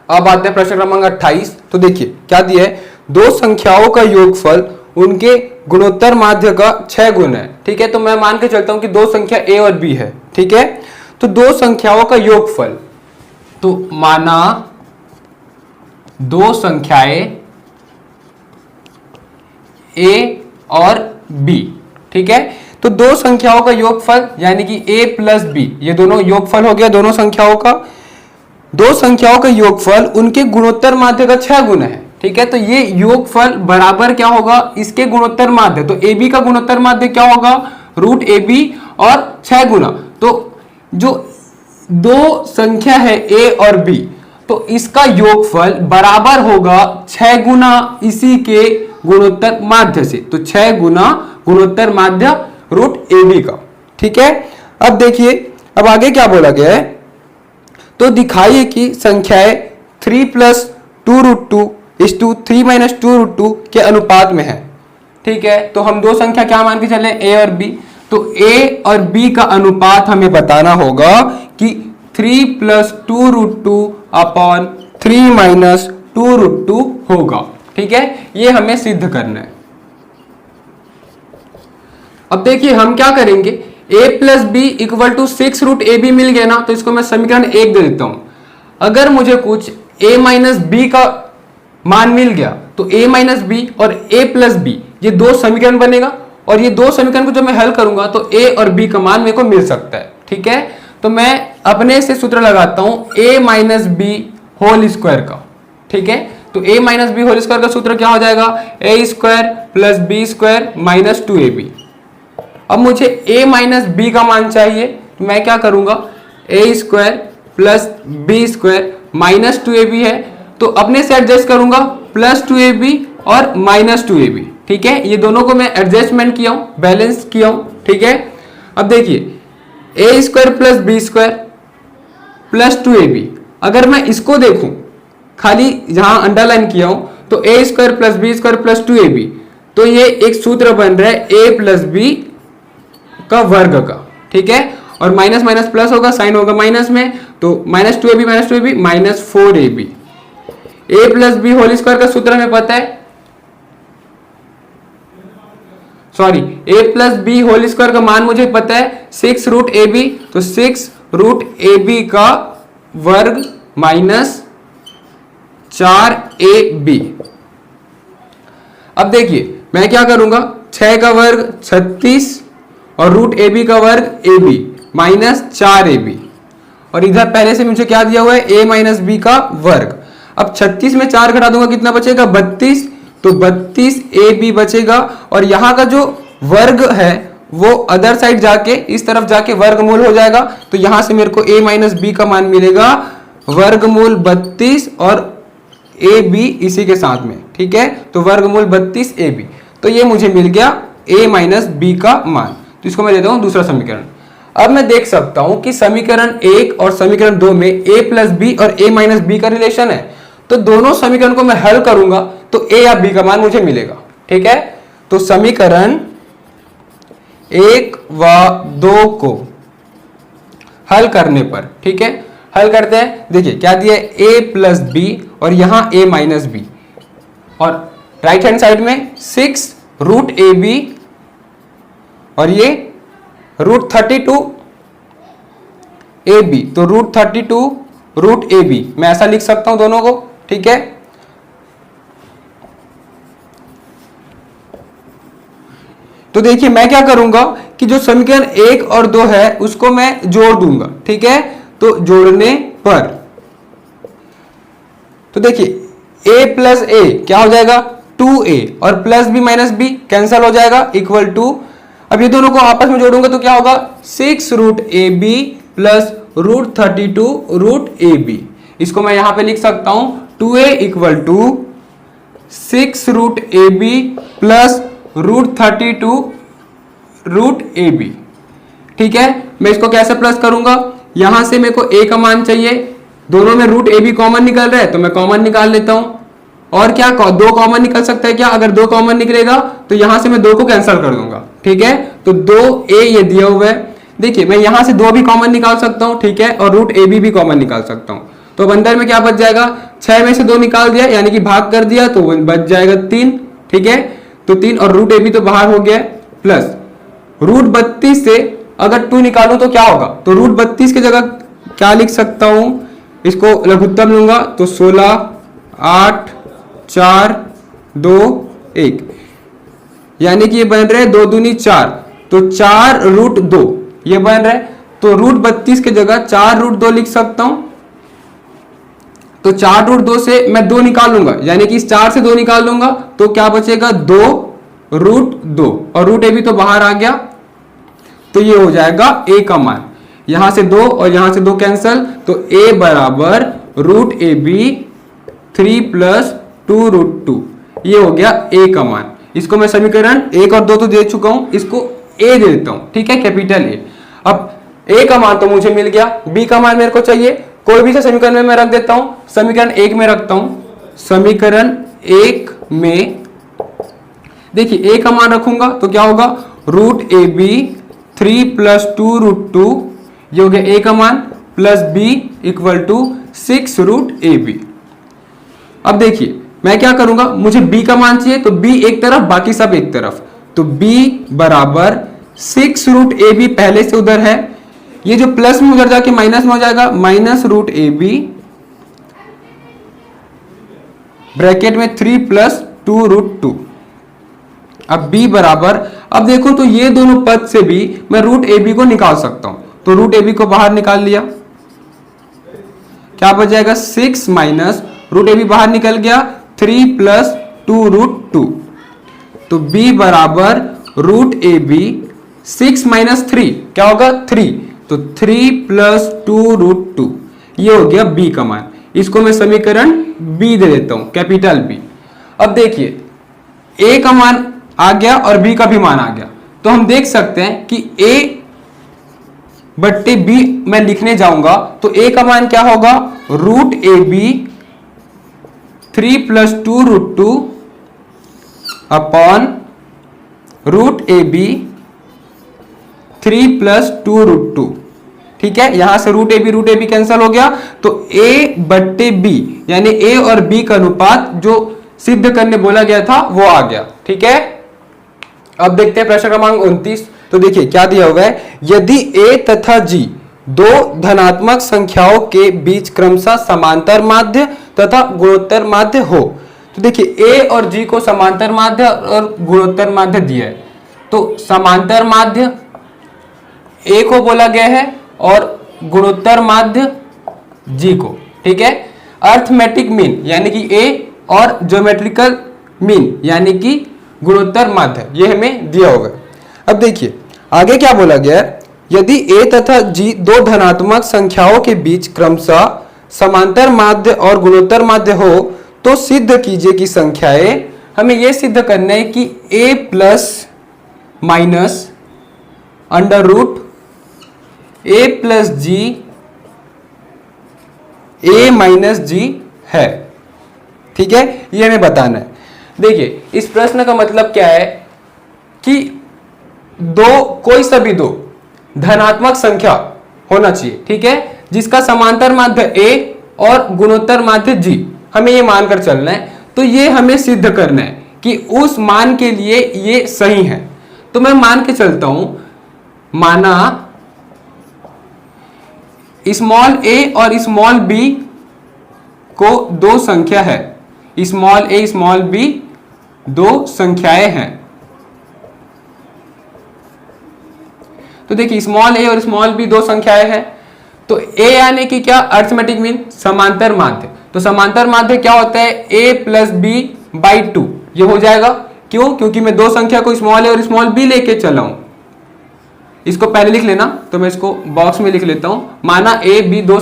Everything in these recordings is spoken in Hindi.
अब आते हैं प्रश्न क्रमांक 28। तो देखिए क्या दिया है, दो संख्याओं का योगफल उनके गुणोत्तर माध्य का 6 गुना है। ठीक है, तो मैं मान के चलता हूं कि दो संख्या a और b है। ठीक है, तो दो संख्याओं का योगफल, तो माना दो संख्याएं a और b। ठीक है, तो दो संख्याओं का योगफल यानी कि a प्लस b, ये दोनों योगफल हो गया दोनों संख्याओं का। दो संख्याओं का योगफल उनके गुणोत्तर माध्य का 6 गुना है। ठीक है, तो ये योगफल बराबर क्या होगा, इसके गुणोत्तर माध्य, तो ab का गुणोत्तर माध्य क्या होगा, रूट ab और 6 गुना। तो जो दो संख्या है a और b, तो इसका योगफल बराबर होगा 6 गुना इसी के गुणोत्तर माध्य से, तो 6 गुना गुणोत्तर माध्य रूट ab का। ठीक है, अब देखिए अब आगे क्या बोला गया है, तो दिखाइए कि संख्याएं 3 प्लस 2 रूट 2 इस टू 3 माइनस 2 रूट 2 के अनुपात में है। ठीक है, तो हम दो संख्या क्या मान के चले, a और b, तो a और b का अनुपात हमें बताना होगा कि 3 plus 2 root 2 upon 3 minus 2 root 2 होगा। ठीक है, ये हमें सिद्ध करना है। अब देखिए हम क्या करेंगे, a plus B equal to 6 root A b मिल गया ना, तो इसको मैं समीकरण 1 दे देता हूं। अगर मुझे कुछ a माइनस बी का मान मिल गया तो a माइनस बी और a प्लस बी ये दो समीकरण बनेगा, और ये दो समीकरण को जब मैं हल करूंगा तो a और b का मान मेरे को मिल सकता है। ठीक है, तो मैं अपने से सूत्र लगाता हूं a minus B whole square का। ठीक है, तो a minus B whole square का सूत्र क्या हो जाएगा, a square plus B square minus 2ab। अब मुझे a माइनस बी का मान चाहिए, तो मैं क्या करूंगा, a square plus B square minus 2ab है, तो अपने से एडजस्ट करूंगा प्लस 2ab और माइनस 2ab। ठीक है, ये दोनों को मैं एडजस्टमेंट किया हूं, बैलेंस किया हूं। ठीक है, अब देखिए a square plus B square plus 2ab, अगर मैं इसको देखूं खाली जहां अंडरलाइन किया हूं, तो a square plus B square plus 2ab, तो ये एक सूत्र बन रहा है a प्लस बी का वर्ग का। ठीक है, और माइनस माइनस प्लस होगा, साइन होगा माइनस में, तो minus 2ab minus 4ab। a plus B whole square का सूत्र हमें पता है, sorry a plus B whole square का मान मुझे पता है 6 रूट ए बी, तो 6 रूट ए बी का वर्ग माइनस 4ab। अब देखिए मैं क्या करूंगा, 6 का वर्ग 36 और रूट ए बी का वर्ग ए बी माइनस 4ab, और इधर पहले से मुझे क्या दिया हुआ है, a माइनस बी का वर्ग। अब 36 में 4 घटा दूंगा, कितना बचेगा 32, तो 32ab बचेगा, और यहाँ का जो वर्ग है वो अदर साइड जाके इस तरफ जाके वर्गमूल हो जाएगा, तो यहां से मेरे को a माइनस बी का मान मिलेगा वर्गमूल 32 और ab इसी के साथ में। ठीक है, तो वर्गमूल 32ab, तो ये मुझे मिल गया a माइनस बी का मान, तो इसको मैं देता हूं दूसरा समीकरण। अब मैं देख सकता हूं कि समीकरण 1 और समीकरण 2 में a प्लस बी और a माइनस बी का रिलेशन है, तो दोनों समीकरण को मैं हल करूंगा तो a या b का मान मुझे मिलेगा। ठीक है, तो समीकरण 1 व 2 को हल करने पर, ठीक है हल करते हैं, देखिए क्या दिया है, a प्लस बी और यहां a माइनस बी, और राइट हैंड साइड में 6 रूट ए बी और ये रूट 32 ए बी, तो रूट 32 रूट ए बी मैं ऐसा लिख सकता हूं दोनों को। ठीक है, तो देखिए मैं क्या करूंगा कि जो समीकरण 1 और 2 है उसको मैं जोड़ दूंगा। ठीक है, तो जोड़ने पर तो देखिए a प्लस ए क्या हो जाएगा 2a, और plus B minus B cancel हो जाएगा इक्वल टू, अब ये दोनों को आपस में जोड़ूंगा तो क्या होगा 6 रूट ए बी प्लस रूट 32 रूट ए बी। इसको मैं यहां पे लिख सकता हूं 2a equal to 6 root A B plus root 32 root A B. ठीक है, मैं इसको कैसे प्लस करूंगा, यहां से मेरे को a का मान चाहिए, दोनों में रूट ए बी कॉमन निकल रहा है तो मैं कॉमन निकाल लेता हूं, और क्या 2 कॉमन निकल सकता है क्या, अगर 2 कॉमन निकलेगा तो यहां से मैं 2 को कैंसिल कर दूंगा। ठीक है, तो 2a ये दिया हुआ है, देखिए मैं यहां से 2 भी कॉमन निकाल सकता हूं। ठीक है, और रूट ए बी भी कॉमन निकाल सकता हूं, तो अब अंदर में क्या बच जाएगा, 6 में से 2 निकाल दिया यानी कि भाग कर दिया तो बच जाएगा 3। ठीक है, तो 3 और रूट ए बी तो बाहर हो गया, प्लस रूट 32 से अगर 2 निकालूं तो क्या होगा, तो रूट 32 की जगह क्या लिख सकता हूं, इसको लघुत्तम लूंगा तो 16, 8, 4, 2, 1 यानी कि ये बन रहे 2 दूनी 4, तो 4 रूट 2 ये बन रहा है। तो रूट 32 की जगह 4 रूट 2 लिख सकता हूं, तो 4 रूट 2 से मैं 2 निकालूंगा यानी कि इस 4 से 2 निकाल लूंगा तो क्या बचेगा 2 रूट 2 और रूट ए भी तो बाहर आ गया, तो ये हो जाएगा ए का मान, यहां से 2 और यहां से 2 कैंसल, तो ए बराबर रूट ए बी 3 प्लस 2 रूट 2, ये हो गया ए का मान। इसको मैं समीकरण 1 और 2 तो दे चुका हूं, इसको ए दे देता हूं, ठीक है, कैपिटल ए। अब ए का मान तो मुझे मिल गया, बी का मान मेरे को चाहिए, कोई भी से समीकरण में मैं रख देता हूं, समीकरण 1 में रखता हूं, समीकरण 1 में देखिए ए का मान रखूंगा तो क्या होगा, रूट ए बी 3 प्लस 2 रूट 2, ये हो गया ए का मान, plus B equal to 6 root A B. अब देखिए मैं क्या करूंगा, मुझे b का मान चाहिए तो b एक तरफ बाकी सब एक तरफ, तो b बराबर 6 रूट ए बी पहले से उधर है, ये जो प्लस में उधर जाके माइनस में हो जाएगा, माइनस रूट ए बी ब्रैकेट में 3 प्लस 2 रूट 2। अब b बराबर, अब देखो तो ये दोनों पद से भी मैं रूट ए बी को निकाल सकता हूं, तो रूट ए बी को बाहर निकाल लिया, क्या बच जाएगा 6 माइनस रूट ए बी बाहर निकल गया 3 प्लस 2 रूट 2, तो b बराबर रूट ए बी 6 माइनस 3 क्या होगा 3, तो 3 प्लस 2 रूट 2, ये हो गया b का मान। इसको मैं समीकरण b दे देता हूं, कैपिटल B। अब देखिए a का मान आ गया और b का भी मान आ गया, तो हम देख सकते हैं कि a बट्टे b मैं लिखने जाऊंगा तो a का मान क्या होगा, रूट ए B 3 plus 2 root 2 upon root ए बी 3 प्लस 2 रूट 2। ठीक है, यहां से रूट ए बी कैंसिल हो गया, तो a बट्टे b यानी a और b का अनुपात जो सिद्ध करने बोला गया था वो आ गया। ठीक है, अब देखते हैं प्रश्न क्रमांक 29। तो देखिए क्या दिया हुआ है, यदि a तथा g दो धनात्मक संख्याओं के बीच क्रमशः समांतर माध्य तथा गुणोत्तर माध्य हो, तो देखिए a और g को समांतर माध्य और गुणोत्तर माध्य दिया है, तो समांतर माध्य a को बोला गया है और गुणोत्तर माध्य g को। ठीक है, अर्थमेटिक मीन यानी कि a और ज्योमेट्रिकल मीन यानी कि गुणोत्तर माध्य, ये हमें दिया होगा। अब देखिए आगे क्या बोला गया है, यदि a तथा g दो धनात्मक संख्याओं के बीच क्रमशः समांतर माध्य और गुणोत्तर माध्य हो तो सिद्ध कीजिए कि संख्याएं, हमें यह सिद्ध करना है कि a plus minus under root a plus g a minus g है। ठीक है, ये हमें बताना है। देखिए इस प्रश्न का मतलब क्या है कि कोई सभी दो धनात्मक संख्या होना चाहिए, ठीक है, जिसका समांतर माध्य a और गुणोत्तर माध्य g, हमें ये मानकर चलना है। तो ये हमें सिद्ध करना है कि उस मान के लिए ये सही है। तो मैं मान के चलता हूं, माना स्मॉल a और स्मॉल b को दो संख्या है, स्मॉल a स्मॉल b दो संख्याएं हैं। तो देखिए स्मॉल a और स्मॉल b दो संख्याएं हैं, तो a यानी कि क्या, अर्थमेटिक मीन समांतर माध्य। तो समांतर माध्य क्या होता है, a प्लस बी बाई 2, ये हो जाएगा। क्यों, क्योंकि मैं दो संख्या को स्मॉल a और स्मॉल b लेके चला हूं। इसको पहले लिख लेना, तो मैं इसको बॉक्स में लिख लेता हूं। माना a b दो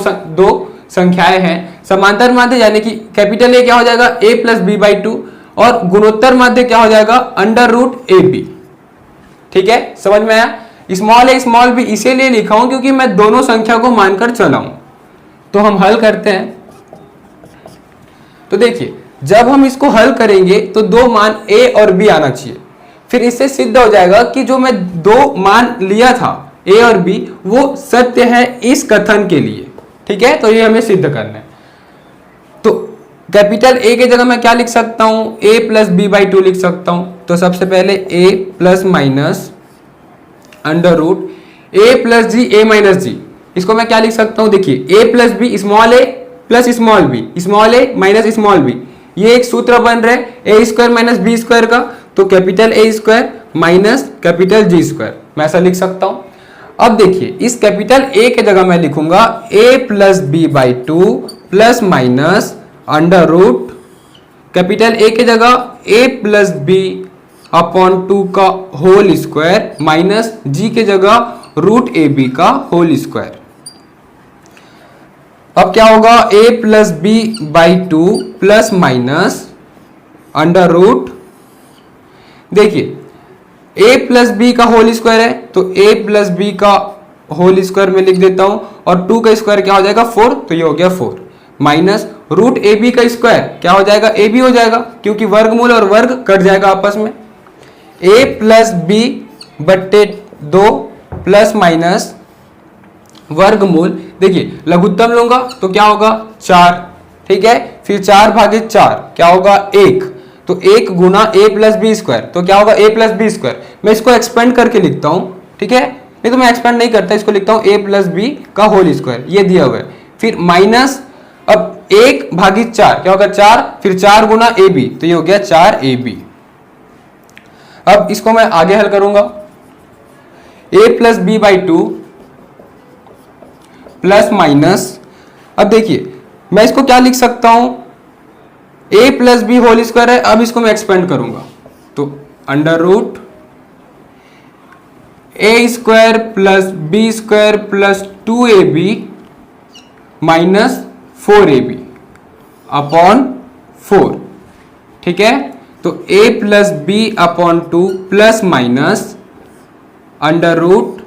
संख्याएं हैं, समांतर माध्य यानी कि कैपिटल A क्या हो जाएगा, a प्लस बी बाई 2, और गुणोत्तर माध्य क्या हो जाएगा, अंडर रूट ए बी। ठीक है, समझ में आया। स्मॉल a स्मॉल b इसीलिए लिखा हूं क्योंकि मैं दोनों संख्या को मानकर चला हूं। तो हम हल करते हैं। तो देखिए जब हम इसको हल करेंगे तो दो मान a और b आना चाहिए, फिर इससे सिद्ध हो जाएगा कि जो मैं दो मान लिया था a और b वो सत्य है इस कथन के लिए। ठीक है, तो ये हमें सिद्ध करना है। कैपिटल ए के जगह मैं क्या लिख सकता हूं, a plus B by two लिख सकता हूं। तो सबसे पहले a plus minus under root a plus g a minus g, इसको मैं क्या लिख सकता हूं, देखिए a plus b small a plus small a minus small b, ये एक सूत्र बन रहा है a square minus b square का। तो capital A square minus capital G square, मैं ऐसा लिख सकता हूं। अब देखिए इस कैपिटल ए के जगह मैं लिखूंगा a plus B by two plus minus under root capital A के जगह a plus B upon two का होल स्क्वायर माइनस जी के जगह रूट ए बी का होल स्क्वायर। अब क्या होगा, a plus B by two plus minus under root, देखिए a प्लस बी का होल स्क्वायर है तो a प्लस बी का होल स्क्वायर में लिख देता हूं, और 2 का स्क्वायर क्या हो जाएगा 4, तो ये हो गया 4 माइनस रूट ए बी का स्क्वायर क्या हो जाएगा, ए बी हो जाएगा क्योंकि वर्गमूल और वर्ग कट जाएगा आपस में। a प्लस बी बट्टे 2 प्लस माइनस वर्गमूल, देखिए लघुत्तम लूंगा तो क्या होगा 4, ठीक है, फिर 4 भागे 4 क्या होगा 1, तो 1 गुना a प्लस बी स्क्वायर, तो क्या होगा a प्लस बी स्क्वायर। मैं इसको एक्सपेंड करके लिखता हूं, ठीक है, नहीं तो मैं एक्सपेंड नहीं करता, इसको लिखता हूं a प्लस बी का होल स्क्वायर, ये दिया हुआ है। फिर माइनस अब 1 भागी 4 क्या होगा 4, फिर 4 गुना ए बी, तो ये हो गया 4ab। अब इसको मैं आगे हल करूंगा, a plus B by two plus minus, अब देखिए मैं इसको क्या लिख सकता हूं, a plus B whole square है, अब इसको मैं एक्सपेंड करूंगा तो under root a square plus B square plus 2ab minus 4ab upon 4, ठीक है, तो a plus B upon 2 plus minus under root,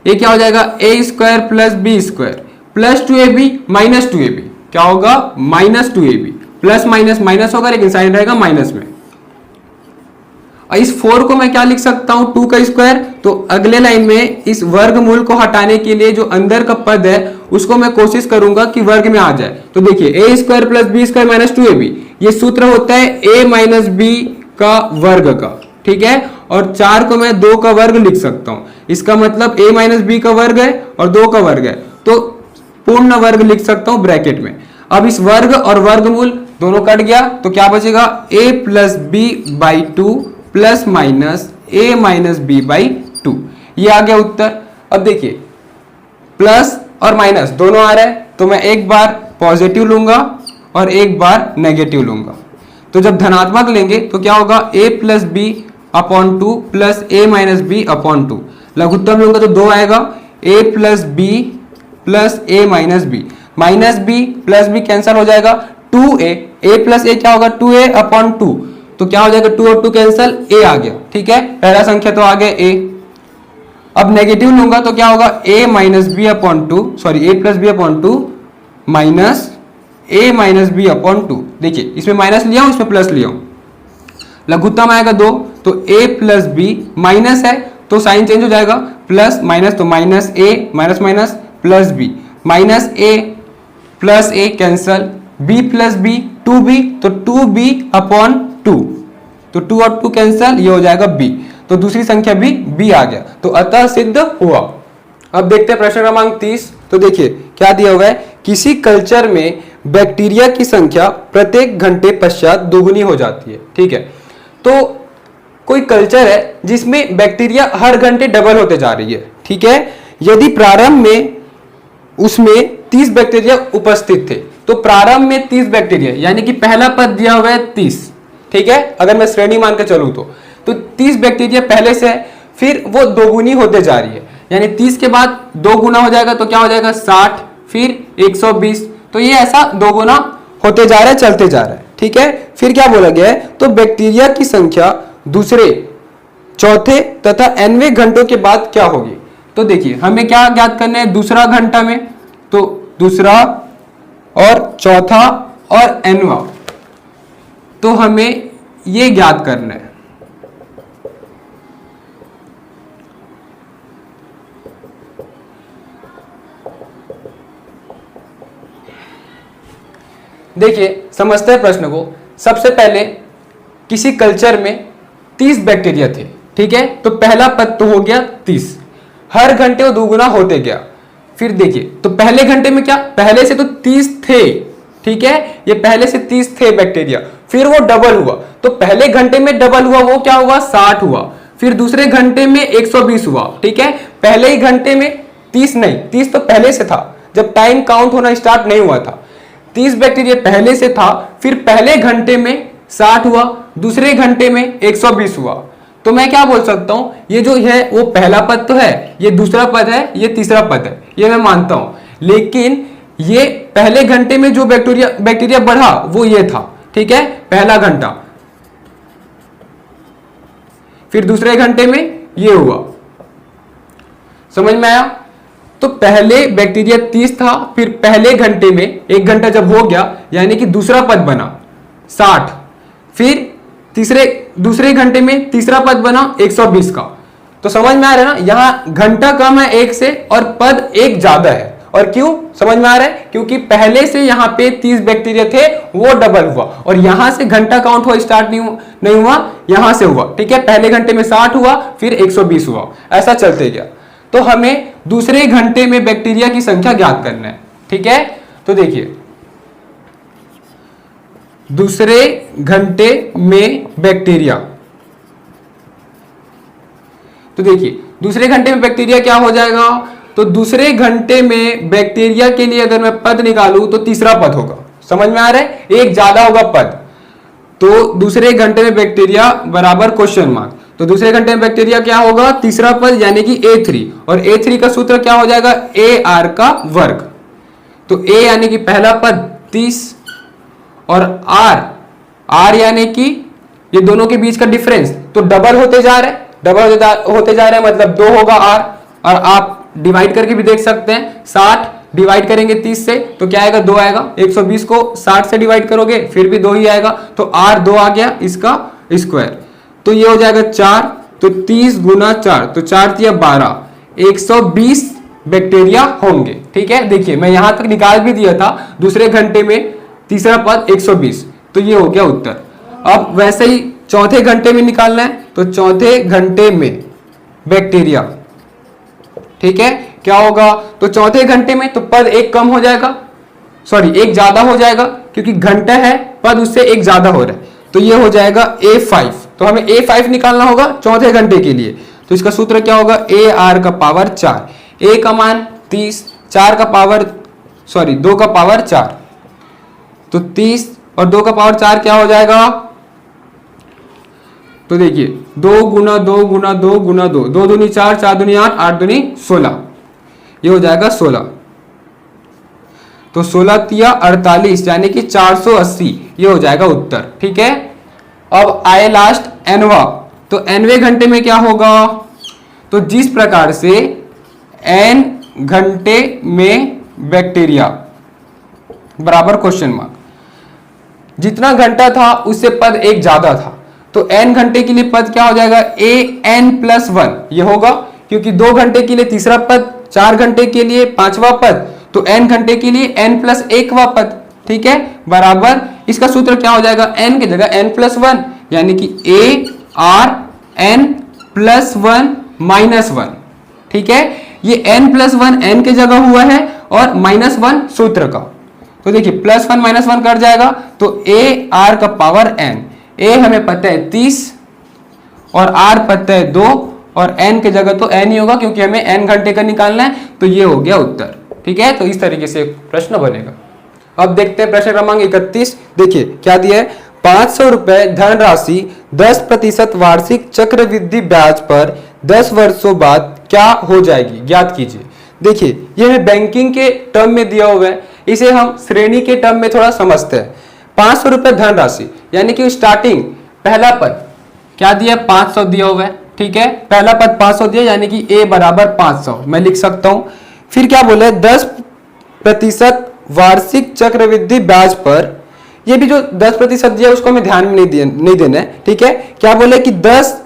ये क्या हो जाएगा a square plus B square plus 2ab minus 2ab, क्या होगा minus 2ab, plus minus minus होगा लेकिन साइन रहेगा माइनस में। और इस 4 को मैं क्या लिख सकता हूं 2 का स्क्वायर, तो अगले लाइन में इस वर्गमूल को हटाने के लिए जो अंदर का पद है उसको मैं कोशिश करूंगा कि वर्ग में आ जाए। तो देखिए a square plus B square minus 2ab, ये सूत्र होता है a माइनस बी का वर्ग का, ठीक है, और 4 को मैं 2 का वर्ग लिख सकता हूं, इसका मतलब a माइनस बी का वर्ग है और 2 का वर्ग है, तो पूर्ण वर्ग लिख सकता हूं ब्रैकेट में। अब इस वर्ग और वर्गमूल दोनों कट गया तो क्या बचेगा a plus B by two plus minus a minus B by two, ये आ गया उत्तर। अब देखिए प्लस और माइनस दोनों आ रहा है तो मैं एक बार पॉजिटिव लूंगा और एक बार नेगेटिव लूंगा, तो जब धनात्मक लेंगे तो क्या होगा a plus B upon two plus a minus B upon two, लघुत्तम लूंगा तो 2 आएगा a plus b plus a minus b plus b cancel हो जाएगा 2a, a प्लस a क्या होगा 2a अपॉन 2, तो क्या हो जाएगा 2 और 2 कैंसिल, a आ गया, ठीक है, पहला संख्या तो आ गया a। अब नेगेटिव लूंगा तो क्या होगा a minus B upon two, sorry a plus B upon two minus a minus B upon two, देखिए इसमें माइनस लिया हूं इसमें प्लस लिया हूं, लघुत्तम आएगा 2, तो a प्लस बी माइनस है तो साइन चेंज हो जाएगा, प्लस माइनस तो minus a minus minus plus B, minus a plus a cancel, b plus B 2b, तो 2b अपॉन 2, तो 2 और 2 कैंसल, ये हो जाएगा b, तो दूसरी संख्या भी b आ गया, तो अतः सिद्ध हुआ। अब देखते हैं प्रश्न क्रमांक 30, तो देखिए क्या दिया हुआ है, किसी कल्चर में बैक्टीरिया की संख्या प्रत्येक घंटे पश्चात दोगुनी हो जाती है, ठीक है, तो कोई कल्चर है जिसमें बैक्टीरिया हर घंटे डबल होते जा रही है, ठीक है, यदि प्रारंभ में उसमें 30 बैक्टीरिया उपस्थित थे, तो प्रारंभ में 30 बैक्टीरिया यानी कि पहला पद दिया हुआ है 30, ठीक है, अगर मैं श्रेणी मान के चलूं तो 30 बैक्टीरिया पहले से है, फिर वो दोगुनी होते जा रही है, यानी 30 के बाद 2 गुना हो जाएगा तो क्या हो जाएगा 60, फिर 120, तो ये ऐसा 2 गुना होते जा रहा है, चलते जा रहा है, ठीक है। फिर क्या बोला गया है, तो बैक्टीरिया की संख्या दूसरे, चौथे तथा nवें घंटों के बाद क्या होगी। तो देखिए हमें क्या ज्ञात करना है दूसरा घंटा में, तो दूसरा और चौथा और nवा, तो हमें ये ज्ञात करना है। देखिए समझते हैं प्रश्न को। सबसे पहले किसी कल्चर में 30 बैक्टीरिया थे, ठीक है। तो पहला पद तो हो गया 30, हर घंटे वो दोगुना होते गया। फिर देखिए तो पहले घंटे में क्या, पहले से तो 30 थे, ठीक है, ये पहले से 30 थे बैक्टीरिया, फिर वो डबल हुआ, तो पहले घंटे में डबल हुआ, वो क्या हुआ 60 हुआ, फिर दूसरे घंटे में 120 हुआ, ठीक है। पहले ही घंटे में 30 नहीं, 30 तो पहले से था, जब टाइम काउंट होना स्टार्ट नहीं हुआ था। 30 बैक्टीरिया पहले से था, फिर पहले घंटे में 60 हुआ, दूसरे घंटे में 120 हुआ। तो मैं क्या बोल सकता हूं, ये जो है वो पहला पद तो है, ये दूसरा पद है, ये तीसरा पद है, ये मैं मानता हूं। लेकिन ये पहले घंटे में जो बैक्टीरिया बढ़ा वो ये था, ठीक है, पहला घंटा, फिर दूसरे घंटे में ये हुआ। समझ में आया? तो पहले बैक्टीरिया 30 था, फिर पहले घंटे में, एक घंटा जब हो गया यानी कि दूसरा पद बना 60, फिर दूसरे घंटे में तीसरा पद बना 120 का। तो समझ में आ रहा है ना, यहां घंटा कम है एक से और पद एक ज्यादा है। और क्यों समझ में आ रहा है, क्योंकि पहले से यहां पे 30 बैक्टीरिया थे, वो डबल हुआ, और यहां से घंटा काउंट हो स्टार्ट नहीं हुआ, यहां से हुआ, ठीक है। पहले घंटे में 60 हुआ, फिर 120 हुआ, ऐसा चलते गया। तो हमें दूसरे घंटे में बैक्टीरिया की संख्या ज्ञात करना है, ठीक है। तो देखिए दूसरे घंटे में बैक्टीरिया, तो देखिए दूसरे घंटे में बैक्टीरिया क्या हो जाएगा, तो दूसरे घंटे में बैक्टीरिया के लिए अगर मैं पद निकालूं तो तीसरा पद होगा। समझ में आ रहा है, एक ज्यादा होगा पद। तो दूसरे घंटे में बैक्टीरिया बराबर क्वेश्चन मार्क, तो दूसरे घंटे में बैक्टीरिया क्या होगा, तीसरा पद यानी कि A3, और A3 का सूत्र क्या हो जाएगा, AR का वर्ग। तो A यानी कि पहला पद 30 और R यानी कि ये दोनों के बीच का डिफरेंस, तो डबल होते जा रहा है, डबल होते जा रहा है, मतलब 2 होगा R, और आप डिवाइड करके भी देख सकते हैं, 60 डिवाइड करेंगे 30 से तो क्या आएगा, 2 आएगा। 120 को 60 से डिवाइड करोगे फिर भी 2 ही आएगा, तो R 2 आ गया, इसका स्क्वायर, तो ये हो जाएगा 4, तो 30 गुना 4, तो 4 तिया 12, 120 बैक्टीरिया होंगे, ठीक है। देखिए मैं यहां तक निकाल भी दिया था, दूसरे घंटे में तीसरा पद 120, तो ये हो गया उत्तर। अब वैसे ही चौथे घंटे में निकालना है, तो चौथे घंटे में बैक्टीरिया, ठीक है, क्या होगा, तो चौथे घंटे में तो पद एक कम हो जाएगा, सॉरी एक ज्यादा हो जाएगा, क्योंकि घंटा है, पद उससे एक ज्यादा हो रहा है, तो ये हो जाएगा A5। तो हमें A5 निकालना होगा चौथे घंटे के लिए, तो इसका सूत्र क्या होगा, AR का पावर 4, A का मान 30, 4 का पावर 2 का पावर 4, तो 30 और 2 का पावर 4 क्या हो जाएगा, तो देखिए 2 गुना 2 गुना 2 गुना 2, 2 दूनी 4, 4 दूनी 8, 8 दूनी 16, ये हो जाएगा 16, तो 16 तिया 48 यानी कि 480, ये हो जाएगा उत्तर, ठीक है। अब आए लास्ट एनवा, तो एनवे घंटे में क्या होगा, तो जिस प्रकार से एन घंटे में बैक्टीरिया बराबर क्वेश्चन मार्क, जितना घंटा था उससे पद एक ज्यादा था, तो n घंटे के लिए पद क्या हो जाएगा, an+1, ये होगा, क्योंकि 2 घंटे के लिए तीसरा पद, 4 घंटे के लिए पांचवा पद, तो n घंटे के लिए n+1वां पद, ठीक है, बराबर इसका सूत्र क्या हो जाएगा, n की जगह n+1 यानी कि ARn+1 -1, ठीक है। ये n+1 n के जगह हुआ है और -1 सूत्र का, तो देखिए +1 -1 कट जाएगा, तो AR का पावर n, A हमें पता है 30 और R पता है 2, और n के जगह तो n ही होगा क्योंकि हमें n घंटे का निकालना है, तो ये हो गया उत्तर, ठीक है। तो इस तरीके से प्रश्न बनेगा। अब देखते हैं प्रश्न क्रमांक 31। देखिए क्या दिया है, 500 रुपए धनराशि 10% वार्षिक चक्रवृद्धि ब्याज पर 10 वर्षों बाद क्या हो जाएगी, ज्ञात कीजिए। देखिए ये हमें बैंकिंग के टर्म में दिया हुआ है, इसे हम श्रेणी के टर्म में थोड़ा समझते हैं। 500 रुपए धनराशि यानी कि स्टार्टिंग पहला पद क्या दिया, 500 दिया हुआ है, ठीक है, पहला पद 500 दिया यानी कि A बराबर 500 मैं लिख सकता हूं। फिर क्या बोले, 10% वार्षिक चक्रवृद्धि ब्याज पर, ये भी जो 10% दिया उसको हमें ध्यान में नहीं देना है, ठीक है। क्या बोले कि 10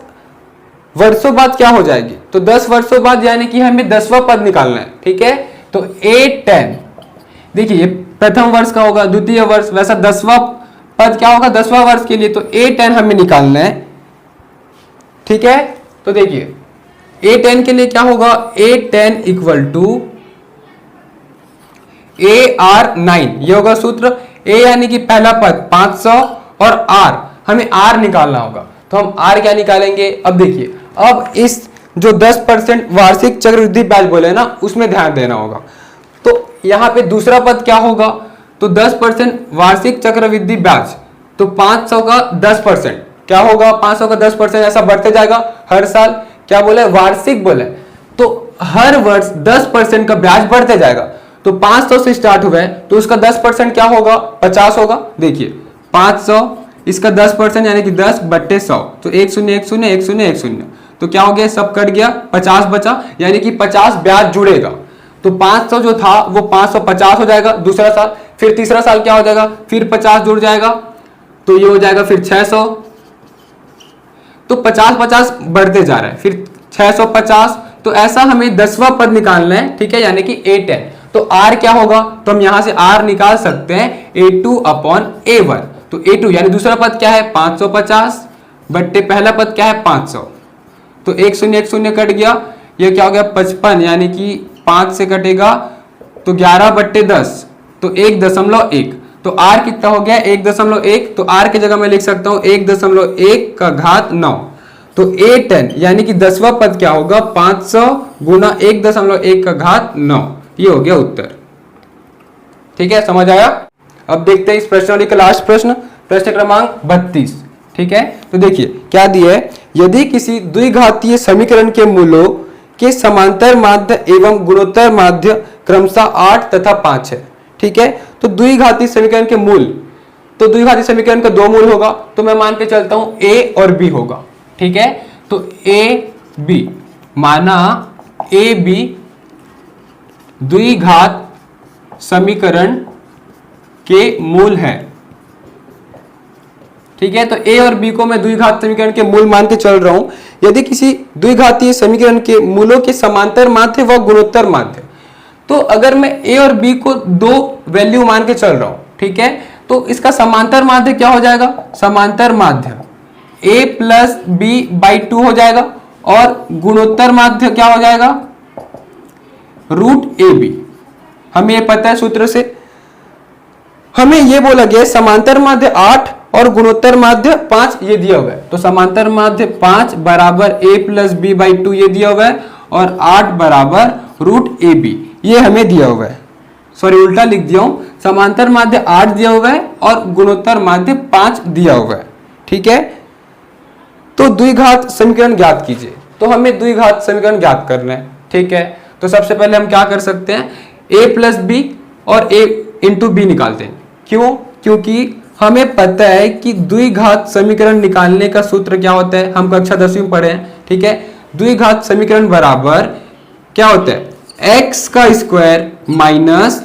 वर्षों बाद क्या हो जाएगी, तो 10 वर्षों बाद यानी कि हमें 10वां पद निकालना है, ठीक है। तो A10 देखिए ये प्रथम वर्ष का होगा, द्वितीय वर्ष, वैसा 10वां पद क्या होगा 10वां वर्ष के लिए, तो A10 हमें निकालना है। ठीक है, तो देखिए A10 के लिए क्या होगा, A10 इक्वल टू AR9, ये होगा सूत्र। A यानी कि पहला पद 500 और R हमें R निकालना होगा, तो हम R क्या निकालेंगे। अब देखिए, अब इस जो 10% वार्षिक चक्रवृद्धि ब्याज बोले ना, उसमें ध्यान देना होगा। तो यहाँ पे दूसरा पद क्या होगा, तो 10% वार्षिक चक्रवृद्धि ब्याज, तो 500 का 10% क्या होगा, 500 का 10% ऐसा बढ़ते जाएगा हर साल। क्या बोले, वार्षिक बोले, तो हर वर्ष 10% का ब्याज बढ़ते जाएगा। तो 500 से स्टार्ट हुआ है, तो उसका 10% क्या होगा, 50 होगा। देखिए 500, इसका 10% यानी कि 10/100, तो 1 0 1 0 1 0 1 0, तो क्या हो गया, सब कट गया, 50 बचा, यानी कि 50 ब्याज जुड़ेगा। तो 500 जो था वो 550 हो जाएगा दूसरा साल, फिर तीसरा साल क्या हो जाएगा, फिर 50 जुड़ जाएगा, तो ये हो जाएगा फिर 600, तो 50 बढ़ते जा रहा है, फिर 650। तो ऐसा हमें 10वां पद निकालना है। ठीक है, यानी कि A10। तो R क्या होगा, तो हम यहां से R निकाल सकते हैं A2/A1। तो A2 यानी दूसरा पद क्या है 550 बट्टे पहला पद क्या है 500, तो 1 0 1 0 कट गया, ये क्या हो गया 55, यानी कि 5 से कटेगा तो 11/10, तो 1.1, तो R कितना हो गया 1.1, तो R की जगह मैं लिख सकता हूं 1.1 का घात 9। तो A10 यानी कि 10वां पद क्या होगा 500 गुना 1.1 का घात 9, ये हो गया उत्तर। ठीक है, समझ आया। अब देखते हैं इस प्रश्नावली का लास्ट प्रश्न, प्रश्न क्रमांक 32। ठीक है, तो देखिए क्या दिया है, यदि किसी द्विघातीय समीकरण के मूलों के समांतर माध्य एवं गुणोत्तर माध्य क्रमशः 8 तथा 5 है। ठीक है, तो द्विघातीय समीकरण के मूल, तो द्विघातीय समीकरण का 2 मूल होगा, तो मैं मान के चलता हूं A और B होगा। ठीक है, तो AB माना AB द्विघात समीकरण के मूल है। ठीक है, तो A और B को मैं द्विघात समीकरण के मूल मान के चल रहा हूं। यदि किसी द्विघातीय समीकरण के मूलों के समांतर माध्य व गुणोत्तर माध्य, तो अगर मैं A और B को 2 वैल्यू मान के चल रहा हूं, ठीक है, तो इसका समांतर माध्य क्या हो जाएगा, समांतर माध्य A प्लस B/2 हो जाएगा, और गुणोत्तर माध्य क्या हो जाएगा √AB। हमें ये पता है सूत्र से, हमें ये बोला गया समांतर माध्य 8 और गुणोत्तर माध्य 5 ये दिया हुआ है, तो समांतर माध्य 5 बराबर A प्लस B/2 ये दिया हुआ है, और 8 बराबर √AB ये हमें दिया हुआ है। सॉरी उल्टा लिख दिया हूं, समांतर माध्य 8 दिया हुआ है और गुणोत्तर माध्य 5 दिया हुआ है। ठीक है, तो द्विघात समीकरण ज्ञात कीजिए, तो हमें द्विघात समीकरण ज्ञात करना है। ठीक है, तो सबसे पहले हम क्या कर सकते हैं, A प्लस B और A इंटू B निकालते हैं। क्यों, क्योंकि हमें पता है कि द्विघात समीकरण निकालने का सूत्र क्या होता है, हम कक्षा 10वीं में पढ़े हैं। ठीक है, द्विघात समीकरण बराबर क्या होता है, x का स्क्वायर माइनस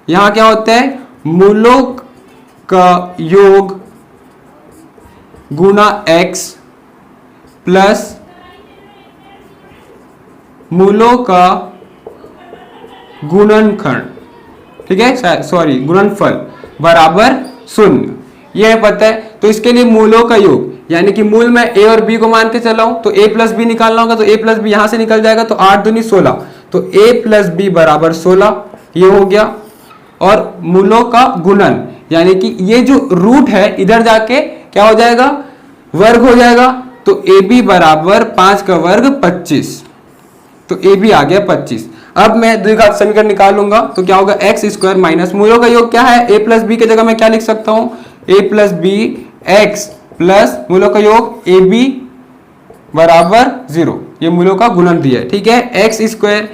यहां क्या होता है मूलों का योग गुना x प्लस मूलों का गुणनखंड, ठीक है, सॉरी गुणनफल बराबर 0, यह पता है। तो इसके लिए मूलों का योग, यानी कि मूल में A और B को मान के चला हूं, तो A प्लस B निकालना होगा, तो A प्लस B यहां से निकल जाएगा, तो 8 दूनी 16, तो A प्लस B बराबर 16 ये हो गया। और मूलों का गुणन, यानी कि ये जो रूट है इधर जाके क्या हो जाएगा वर्ग हो जाएगा, तो AB बराबर 5 का वर्ग 25, तो AB आ गया 25। अब मैं द्विघात समीकरण निकालूंगा, तो क्या होगा x स्क्वायर माइनस मूलों का योग क्या है A प्लस बी की जगह मैं क्या लिख सकता हूं, A plus b x plus मूलों का योग AB बराबर 0, ये मूलों का गुणन दिया है। ठीक है, x square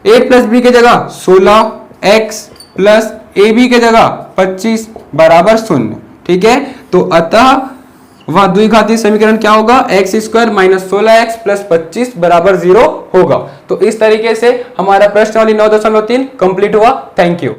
A plus B की जगह 16x प्लस AB की जगह 25 बराबर 0। ठीक है, तो अतः वह द्विघातीय समीकरण क्या होगा, x square minus 16x plus 25 बराबर 0 होगा। तो इस तरीके से हमारा प्रश्नावली 9.3 कंप्लीट हुआ। Thank you.